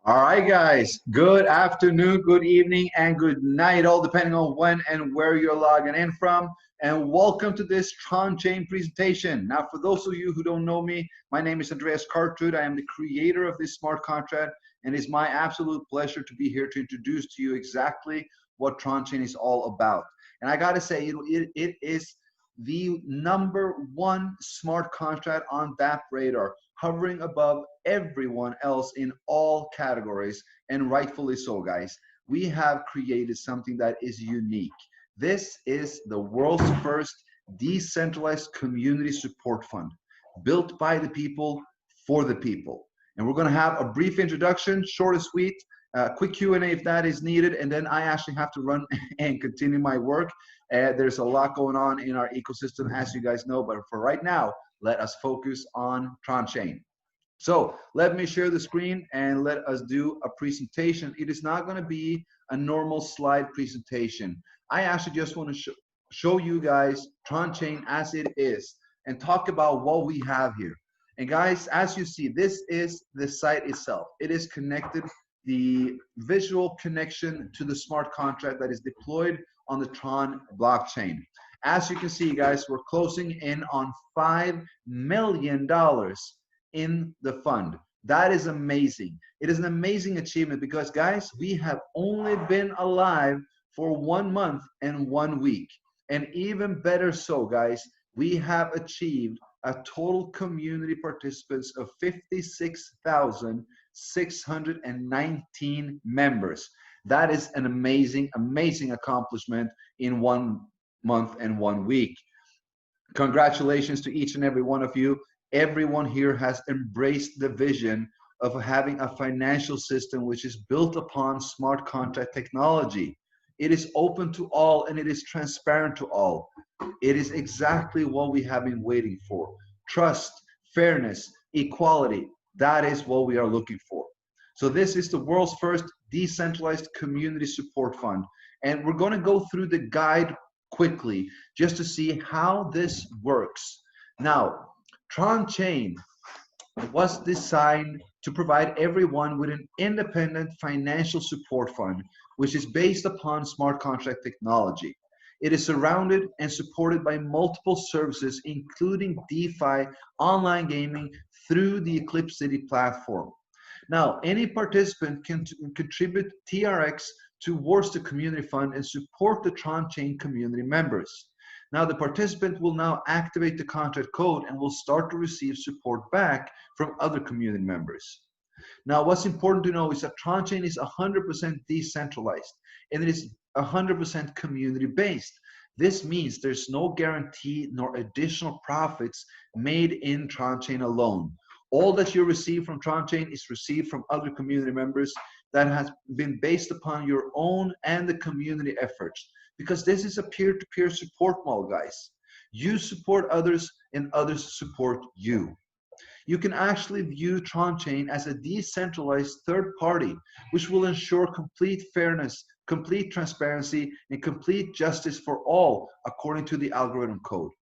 All right, guys. Good afternoon, good evening, and good night, all depending on when and where you're logging in from. And welcome to this Tronchain presentation. Now, for those of you who don't know me, my name is Andreas Cartrud. I am the creator of this smart contract, and it's my absolute pleasure to be here to introduce to you exactly what Tronchain is all about. And I got to say, it is the #1 smart contract on that radar, hovering above everyone else in all categories, and rightfully so, guys. We have created something that is unique. This is the world's first decentralized community support fund, built by the people for the people. And we're going to have a brief introduction, short and sweet, quick Q&A if that is needed, and then I actually have to run and continue my work. There's a lot going on in our ecosystem, as you guys know, but for right now, let us focus on Tronchain. So let me share the screen and let us do a presentation. It is not going to be a normal slide presentation. I actually just want to show you guys Tronchain as it is and talk about what we have here. And guys, as you see, this is the site itself. It is connected, the visual connection to the smart contract that is deployed on the Tron blockchain. As you can see, guys, we're closing in on $5 million in the fund. That is amazing. It is an amazing achievement because, guys, we have only been alive for 1 month and 1 week. And even better so, guys, we have achieved a total community participants of 56,619 members. That is an amazing, amazing accomplishment in 1 month and 1 week. Congratulations to each and every one of you. Everyone here has embraced the vision of having a financial system which is built upon smart contract technology. It is open to all and it is transparent to all. It is exactly what we have been waiting for. Trust, fairness, equality. That is what we are looking for. So this is the world's first decentralized community support fund. And we're going to go through the guide quickly just to see how this works. Now, Tronchain was designed to provide everyone with an independent financial support fund, which is based upon smart contract technology. It is surrounded and supported by multiple services, including DeFi, online gaming, through the Eclipse City platform. Now, any participant can contribute TRX towards the community fund and support the Tronchain community members. Now, the participant will now activate the contract code and will start to receive support back from other community members. Now, what's important to know is that Tronchain is 100% decentralized and it is 100% community-based. This means there's no guarantee nor additional profits made in Tronchain alone. All that you receive from Tronchain is received from other community members that has been based upon your own and the community efforts. Because this is a peer-to-peer support model, guys. You support others and others support you. You can actually view Tronchain as a decentralized third party, which will ensure complete fairness, complete transparency, and complete justice for all according to the algorithm code.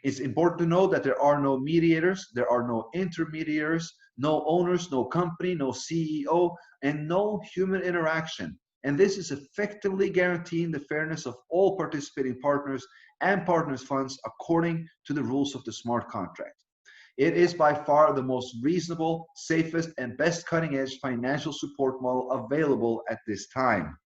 It's important to know that there are no mediators, there are no intermediaries, no owners, no company, no CEO, and no human interaction. And this is effectively guaranteeing the fairness of all participating partners and partners funds according to the rules of the smart contract. It is by far the most reasonable, safest, and best cutting-edge financial support model available at this time.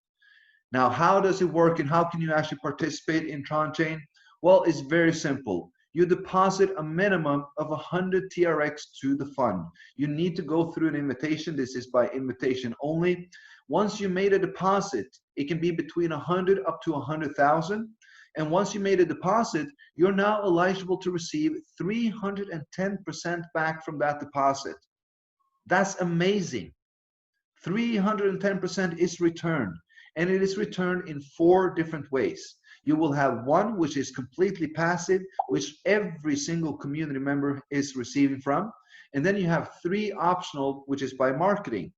Now, how does it work and how can you actually participate in Tronchain? Well, it's very simple. You deposit a minimum of 100 TRX to the fund. You need to go through an invitation. This is by invitation only. Once you made a deposit, it can be between 100 up to 100,000. And once you made a deposit, you're now eligible to receive 310% back from that deposit. That's amazing. 310% is returned, and it is returned in 4 different ways. You will have one which is completely passive, which every single community member is receiving from. And then you have 3 optional, which is by marketing.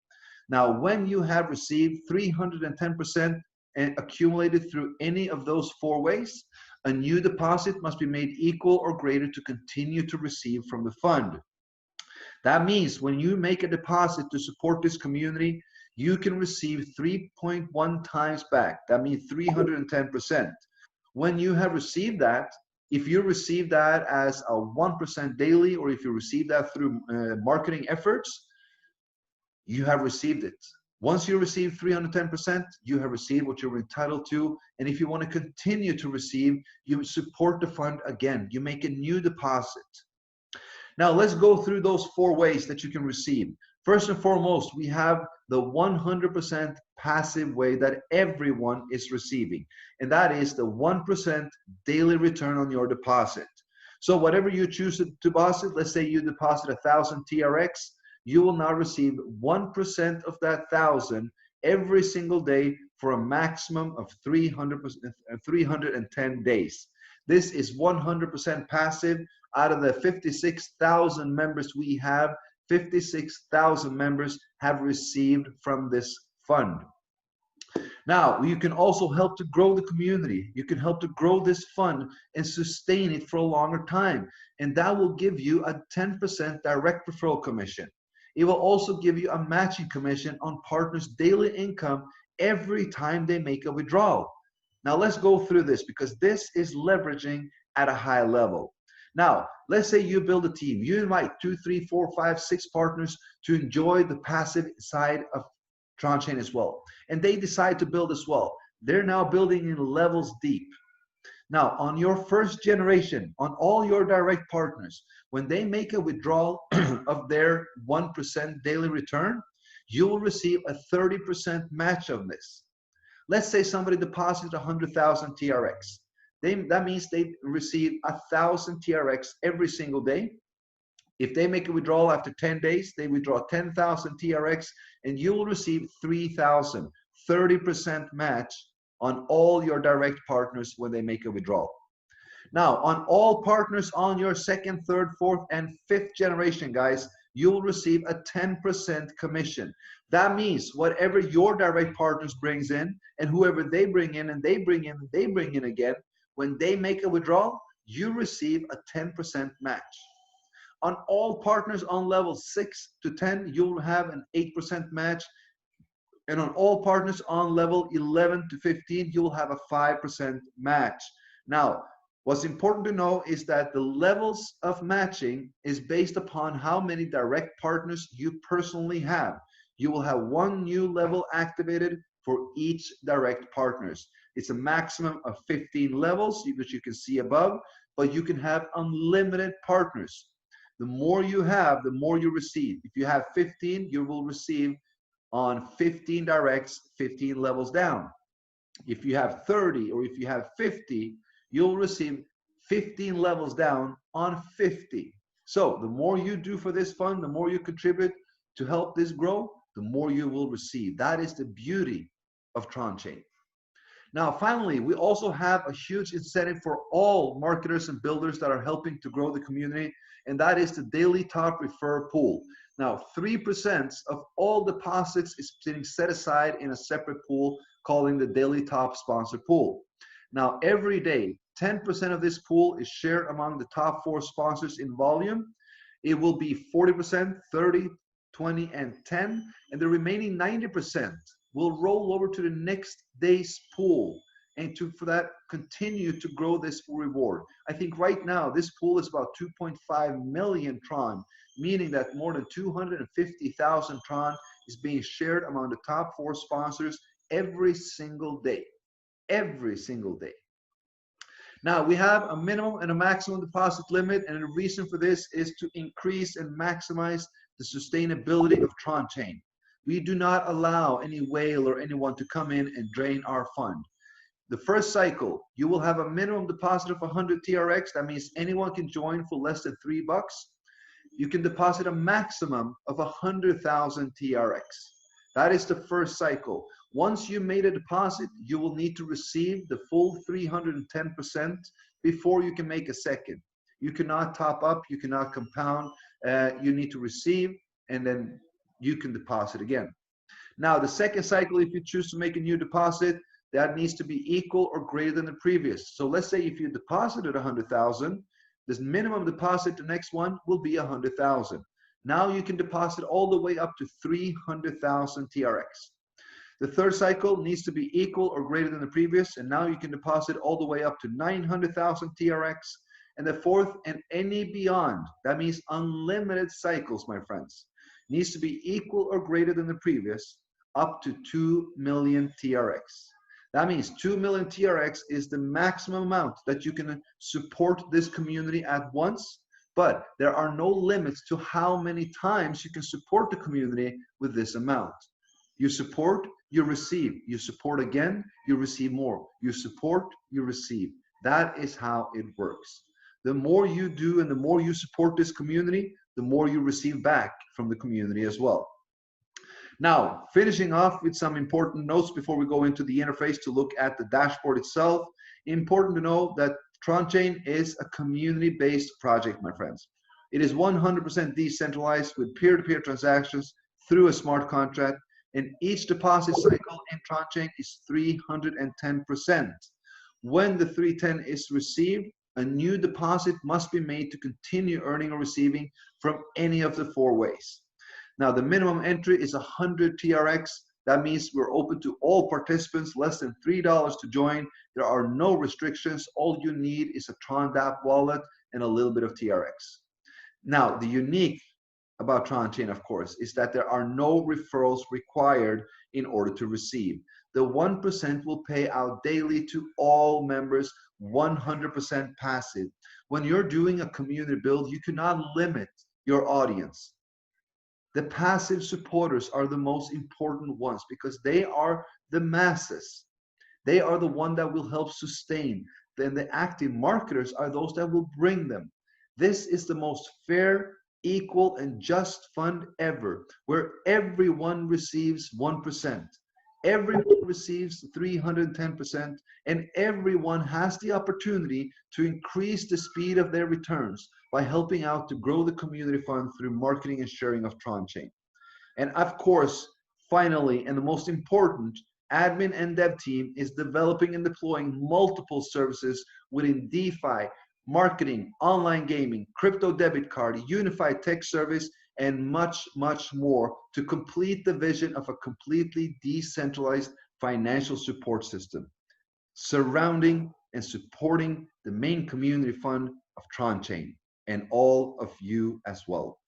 Now, when you have received 310% and accumulated through any of those 4 ways, a new deposit must be made equal or greater to continue to receive from the fund. That means when you make a deposit to support this community, you can receive 3.1 times back. That means 310%. When you have received that, if you receive that as a 1% daily, or if you receive that through marketing efforts, you have received it. Once you receive 310%, you have received what you're entitled to. And if you want to continue to receive, you support the fund again. You make a new deposit. Now let's go through those 4 ways that you can receive. First and foremost, we have the 100% passive way that everyone is receiving, and that is the 1% daily return on your deposit. So whatever you choose to deposit, let's say you deposit 1,000 TRX, you will now receive 1% of that 1,000 every single day for a maximum of 310 days. This is 100% passive. Out of the 56,000 members we have, 56,000 members have received from this fund. Now, you can also help to grow the community. You can help to grow this fund and sustain it for a longer time. And that will give you a 10% direct referral commission. It will also give you a matching commission on partners' daily income every time they make a withdrawal. Now, let's go through this because this is leveraging at a high level. Now, let's say you build a team. You invite 2, 3, 4, 5, 6 partners to enjoy the passive side of Tronchain as well. And they decide to build as well. They're now building in levels deep. Now, on your first generation, on all your direct partners, when they make a withdrawal of their 1% daily return, you will receive a 30% match of this. Let's say somebody deposits 100,000 TRX. That means they receive 1,000 TRX every single day. If they make a withdrawal after 10 days, they withdraw 10,000 TRX, and you will receive 3,000, 30% match on all your direct partners when they make a withdrawal. Now, on all partners on your second, third, fourth, and fifth generation, guys, you will receive a 10% commission. That means whatever your direct partners brings in, and whoever they bring in, and they bring in, and they bring in again, when they make a withdrawal, you receive a 10% match. On all partners on levels 6 to 10, you'll have an 8% match. And on all partners on level 11 to 15, you'll have a 5% match. Now, what's important to know is that the levels of matching is based upon how many direct partners you personally have. You will have 1 new level activated for each direct partners. It's a maximum of 15 levels, which you can see above, but you can have unlimited partners. The more you have, the more you receive. If you have 15, you will receive on 15 directs, 15 levels down. If you have 30 or if you have 50, you'll receive 15 levels down on 50. So the more you do for this fund, the more you contribute to help this grow, the more you will receive. That is the beauty of Tronchain. Now, finally, we also have a huge incentive for all marketers and builders that are helping to grow the community, and that is the daily top refer pool. Now, 3% of all deposits is being set aside in a separate pool, calling the daily top sponsor pool. Now, every day, 10% of this pool is shared among the top 4 sponsors in volume. It will be 40%, 30, 20, and 10, and the remaining 90% will roll over to the next day's pool and for that continue to grow this reward. I think right now this pool is about 2.5 million TRON, meaning that more than 250,000 TRON is being shared among the top 4 sponsors every single day. Every single day. Now, we have a minimum and a maximum deposit limit, and the reason for this is to increase and maximize the sustainability of Tronchain. We do not allow any whale or anyone to come in and drain our fund. The first cycle, you will have a minimum deposit of 100 TRX. That means anyone can join for less than $3. You can deposit a maximum of 100,000 TRX. That is the first cycle. Once you made a deposit, you will need to receive the full 310% before you can make a second. You cannot top up, you cannot compound, you need to receive, and then you can deposit again. Now, the second cycle, if you choose to make a new deposit, that needs to be equal or greater than the previous. So let's say if you deposited 100,000, this minimum deposit, the next one will be 100,000. Now you can deposit all the way up to 300,000 TRX. The third cycle needs to be equal or greater than the previous, and now you can deposit all the way up to 900,000 TRX. And the fourth and any beyond, that means unlimited cycles, my friends, needs to be equal or greater than the previous, up to 2 million TRX. That means 2 million TRX is the maximum amount that you can support this community at once, but there are no limits to how many times you can support the community with this amount. You support, you receive. You support again, you receive more. You support, you receive. That is how it works. The more you do and the more you support this community, the more you receive back from the community as well. Now, finishing off with some important notes before we go into the interface to look at the dashboard itself. Important to know that Tronchain is a community-based project, my friends. It is 100% decentralized with peer-to-peer transactions through a smart contract, and each deposit cycle in Tronchain is 310%. When the 310 is received, a new deposit must be made to continue earning or receiving from any of the four ways. Now, the minimum entry is 100 TRX. That means we're open to all participants, less than $3 to join. There are no restrictions. All you need is a Tron DApp wallet and a little bit of TRX. Now, the unique about Tronchain, of course, is that there are no referrals required in order to receive. The 1% will pay out daily to all members, 100% passive. When you're doing a community build, you cannot limit your audience. The passive supporters are the most important ones because they are the masses. They are the one that will help sustain. Then the active marketers are those that will bring them. This is the most fair, equal, and just fund ever, where everyone receives 1%. Everyone receives 310%, and everyone has the opportunity to increase the speed of their returns by helping out to grow the community fund through marketing and sharing of Tronchain. And of course, finally, and the most important, admin and dev team is developing and deploying multiple services within DeFi, marketing, online gaming, crypto debit card, unified tech service, and much, much more to complete the vision of a completely decentralized financial support system, surrounding and supporting the main community fund of Tronchain and all of you as well.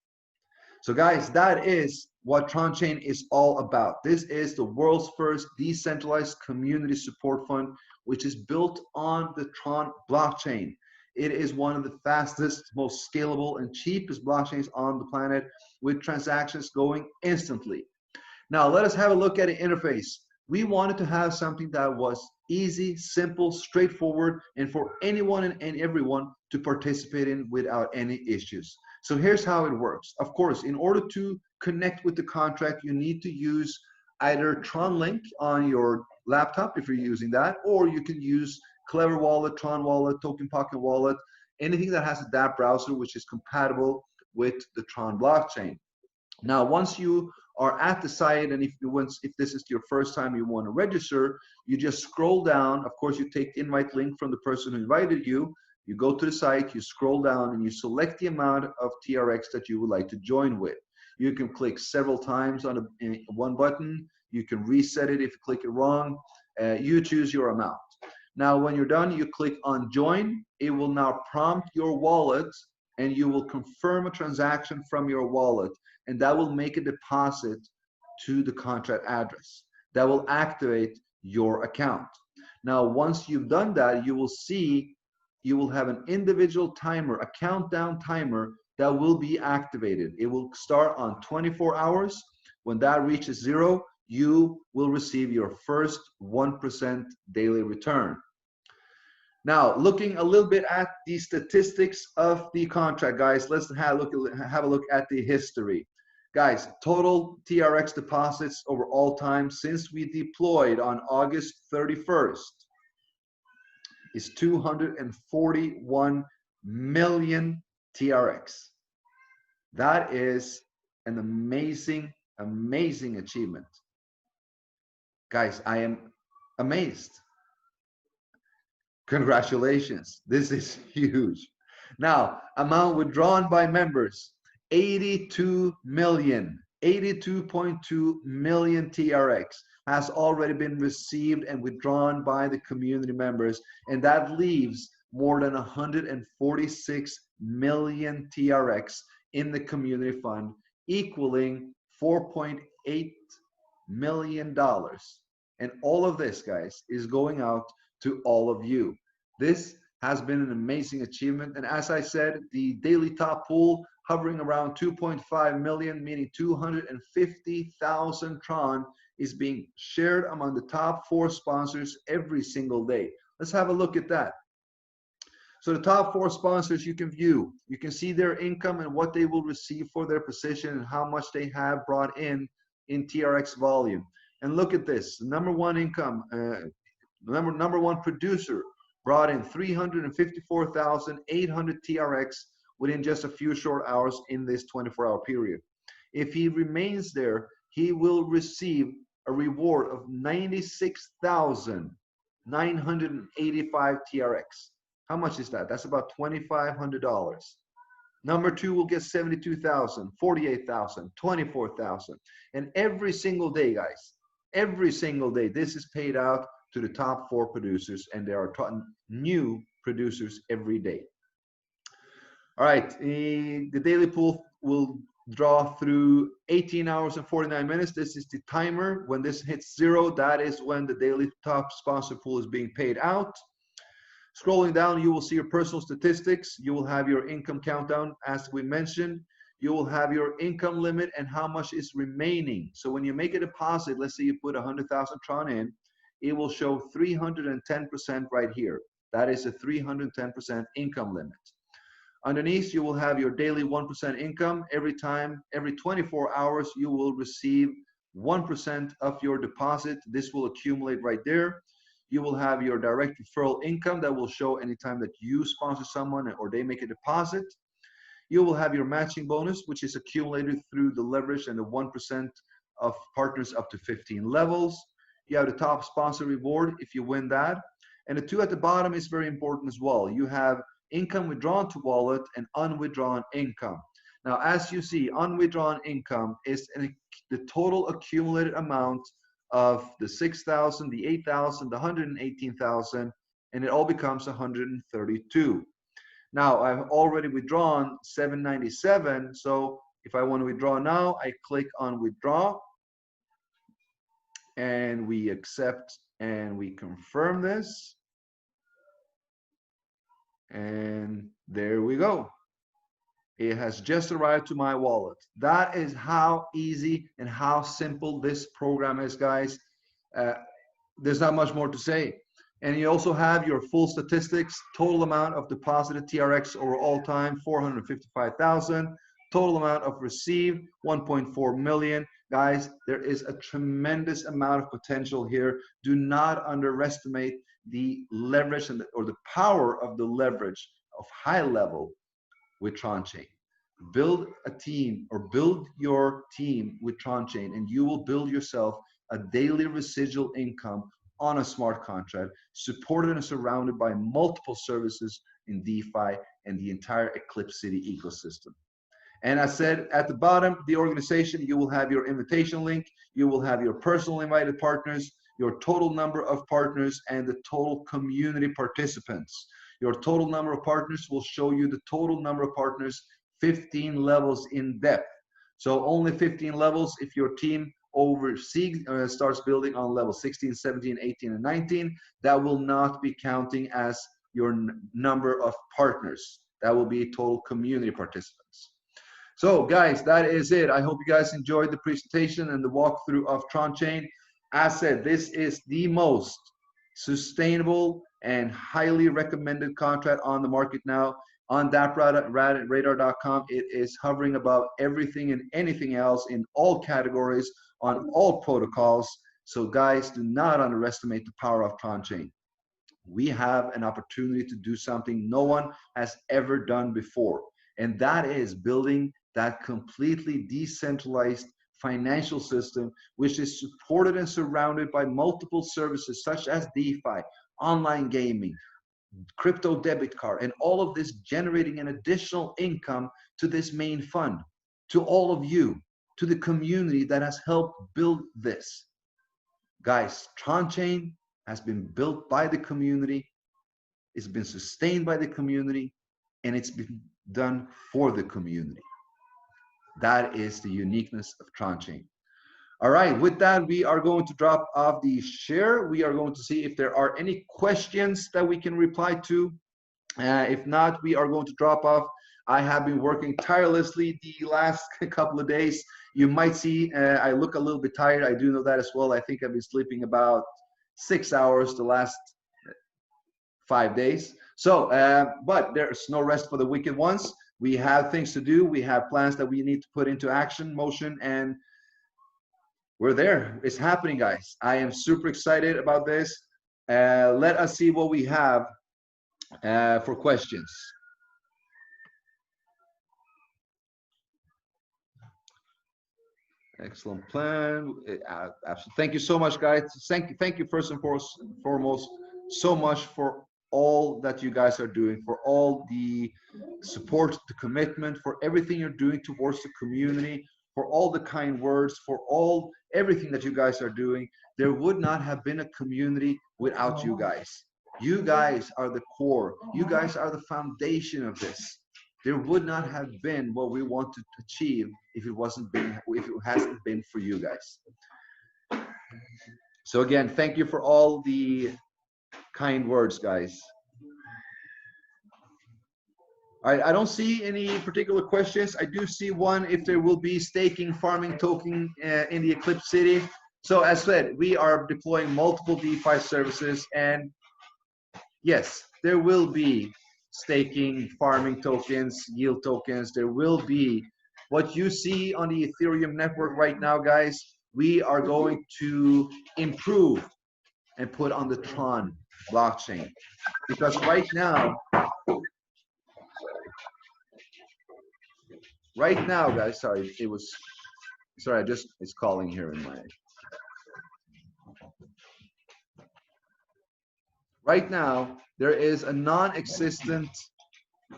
So guys, that is what Tronchain is all about. This is the world's first decentralized community support fund, which is built on the Tron blockchain. It is one of the fastest, most scalable, and cheapest blockchains on the planet, with transactions going instantly. Now, let us have a look at the interface. We wanted to have something that was easy, simple, straightforward, and for anyone and everyone to participate in without any issues. So here's how it works. Of course, in order to connect with the contract, you need to use either Tron Link on your laptop if you're using that, or you can use Clever Wallet, Tron Wallet, Token Pocket Wallet, anything that has a dApp browser which is compatible with the Tron blockchain. Now, once you are at the site, and if this is your first time you want to register, you just scroll down. Of course, you take the invite link from the person who invited you. You go to the site, you scroll down, and you select the amount of TRX that you would like to join with. You can click several times on one button. You can reset it if you click it wrong. You choose your amount. Now, when you're done, you click on join. It will now prompt your wallet, and you will confirm a transaction from your wallet, and that will make a deposit to the contract address. That will activate your account. Now, once you've done that, you will see you will have an individual timer, a countdown timer that will be activated. It will start on 24 hours. When that reaches 0, you will receive your first 1% daily return. Now, looking a little bit at the statistics of the contract, guys, let's have a look at the history. Guys, total TRX deposits over all time since we deployed on August 31st is 241 million TRX. That is an amazing, amazing achievement. Guys, I am amazed. Congratulations, this is huge. Now, amount withdrawn by members 82 million, 82.2 million TRX has already been received and withdrawn by the community members, and that leaves more than 146 million TRX in the community fund, equaling $4.8 million. And all of this, guys, is going out to all of you. This has been an amazing achievement. And as I said, the daily top pool hovering around 2.5 million, meaning 250,000 Tron, is being shared among the top 4 sponsors every single day. Let's have a look at that. So the top 4 sponsors you can view. You can see their income and what they will receive for their position and how much they have brought in TRX volume. And look at this, number one income, number one producer brought in 354,800 TRX within just a few short hours in this 24-hour period. If he remains there, he will receive a reward of 96,985 TRX. How much is that? That's about $2,500. Number 2 will get 72,000, 48,000, 24,000. And every single day, guys, every single day, this is paid out to the top 4 producers, and there are new producers every day. All right, the daily pool will draw through 18 hours and 49 minutes. This is the timer. When this hits 0, that is when the daily top sponsor pool is being paid out. Scrolling down, you will see your personal statistics. You will have your income countdown, as we mentioned. You will have your income limit and how much is remaining. So when you make a deposit, let's say you put 100,000 Tron in, it will show 310% right here. That is a 310% income limit. Underneath, you will have your daily 1% income. Every 24 hours, you will receive 1% of your deposit. This will accumulate right there. You will have your direct referral income that will show anytime that you sponsor someone or they make a deposit. You will have your matching bonus, which is accumulated through the leverage and the 1% of partners up to 15 levels. You have the top sponsor reward if you win that. And the 2 at the bottom is very important as well. You have income withdrawn to wallet and unwithdrawn income. Now, as you see, unwithdrawn income is the total accumulated amount of the 6,000, the 8,000, the 118,000, and it all becomes 132. Now, I've already withdrawn 797, so if I want to withdraw now, I click on withdraw, and we accept and we confirm this. And there we go. It has just arrived to my wallet. That is how easy and how simple this program is, guys. There's not much more to say. And you also have your full statistics, total amount of deposited TRX over all time, 455,000. Total amount of received, 1.4 million. Guys, there is a tremendous amount of potential here. Do not underestimate the leverage or the power of the leverage of high level with Tronchain. Build a team or build your team with Tronchain, and you will build yourself a daily residual income on a smart contract, supported and surrounded by multiple services in DeFi and the entire Eclipse City ecosystem. And I said at the bottom, the organization, you will have your invitation link, you will have your personal invited partners, your total number of partners, and the total community participants. Your total number of partners will show you the total number of partners, 15 levels in depth. So only 15 levels if your team starts building on level 16, 17, 18, and 19. That will not be counting as your number of partners. That will be total community participants. So guys, that is it. I hope you guys enjoyed the presentation and the walkthrough of Tronchain. As said, this is the most sustainable and highly recommended contract on the market now. On dappradar.com, it is hovering above everything and anything else in all categories, on all protocols. So guys, do not underestimate the power of Tronchain. We have an opportunity to do something no one has ever done before, and that is building that completely decentralized financial system, which is supported and surrounded by multiple services such as DeFi, online gaming, crypto debit card, and all of this generating an additional income to this main fund. to all of you, to the community that has helped build this. Guys, Tronchain has been built by the community, it's been sustained by the community, and it's been done for the community. That is the uniqueness of Tronchain. All right, with that, we are going to drop off the share. We are going to see if there are any questions that we can reply to. If not, we are going to drop off. I have been working tirelessly the last couple of days. You might see I look a little bit tired. I do know that as well. I think I've been sleeping about 6 hours the last 5 days. So, but there's no rest for the wicked ones. We have things to do. We have plans that we need to put into action, motion, and we're there. It's happening, guys. I am super excited about this. Let us see what we have for questions. Excellent plan. Absolutely. Thank you so much, guys. Thank you first and foremost so much for all that you guys are doing, for all the support, the commitment, for everything you're doing towards the community, for all the kind words, for everything that you guys are doing. There would not have been a community without you guys. You guys are the core. You guys are the foundation of this. There would not have been what we want to achieve if it hasn't been for you guys. So again, thank you for all the kind words, guys. All right, I don't see any particular questions. I do see one if there will be staking farming token in the Eclipse City. So as said, we are deploying multiple DeFi services, and yes, there will be staking, farming tokens, yield tokens. There will be what you see on the Ethereum network right now, guys. We are going to improve and put on the TRON blockchain, because right now, guys, sorry, it's calling here in my. Right now, there is a non-existent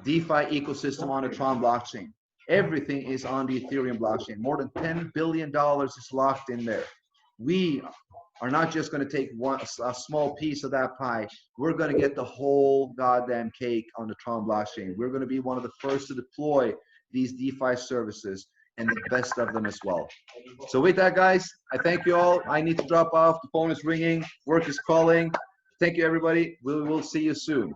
DeFi ecosystem on the Tron blockchain. Everything is on the Ethereum blockchain. More than $10 billion is locked in there. We are not just going to take a small piece of that pie. We're going to get the whole goddamn cake on the Tron blockchain. We're going to be one of the first to deploy these DeFi services, and the best of them as well. So with that, guys, I thank you all. I need to drop off. The phone is ringing. Work is calling. Thank you, everybody. We will see you soon.